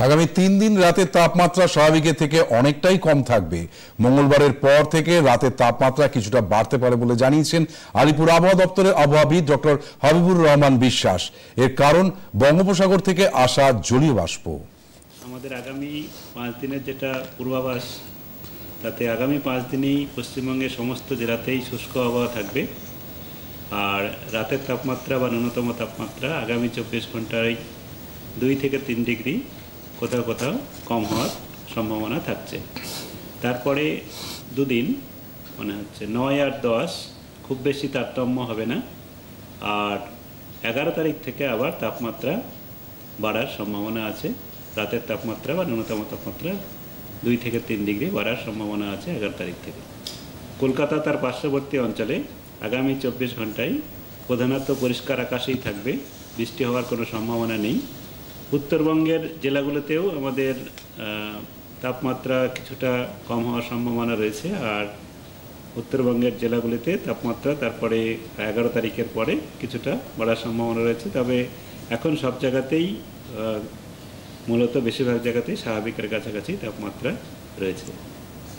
আগামী 3 দিন রাতের তাপমাত্রা স্বাভাবিকের থেকে অনেকটাই কম থাকবে। মঙ্গলবারের পর থেকে রাতের তাপমাত্রা কিছুটা বাড়তে পারে বলে জানিয়েছেন আলিপুর আবহাওয়া দপ্তরের আবহাওয়াবিদ ডক্টর হাবিবুর রহমান বিশ্বাস। এর কারণ বঙ্গোপসাগর থেকে আসা জলীয় বাষ্প। আমাদের আগামী 5 দিনের যেটা পূর্বাভাস, তাতে আগামী 5 দিনেই পশ্চিমবঙ্গের সমস্ত জেলাতেই শুষ্ক আবহাওয়া থাকবে। আর রাতের তাপমাত্রা বা ন্যূনতম তাপমাত্রা আগামী 24 ঘন্টায় 2 থেকে 3 ডিগ্রি কোথাও কোথাও কম হওয়ার সম্ভাবনা থাকছে। তারপরে দুদিন মনে হচ্ছে 9 আর 10 খুব বেশি তারতম্য হবে না। আর 11 তারিখ থেকে আবার তাপমাত্রা বাড়ার সম্ভাবনা আছে। রাতের তাপমাত্রা বা ন্যূনতম তাপমাত্রা 2 থেকে 3 ডিগ্রি বাড়ার সম্ভাবনা আছে 11 তারিখ থেকে। কলকাতা তার পার্শ্ববর্তী অঞ্চলে আগামী 24 ঘন্টায় প্রধানত পরিষ্কার আকাশেই থাকবে, বৃষ্টি হওয়ার কোনো সম্ভাবনা নেই। উত্তরবঙ্গের জেলাগুলোতেও আমাদের তাপমাত্রা কিছুটা কম হওয়ার সম্ভাবনা রয়েছে। আর উত্তরবঙ্গের জেলাগুলিতে তাপমাত্রা তারপরে 11 তারিখের পরে কিছুটা বাড়ার সম্ভাবনা রয়েছে। তবে এখন সব জায়গাতেই মূলত বেশিরভাগ জায়গাতেই স্বাভাবিকের কাছাকাছি তাপমাত্রা রয়েছে।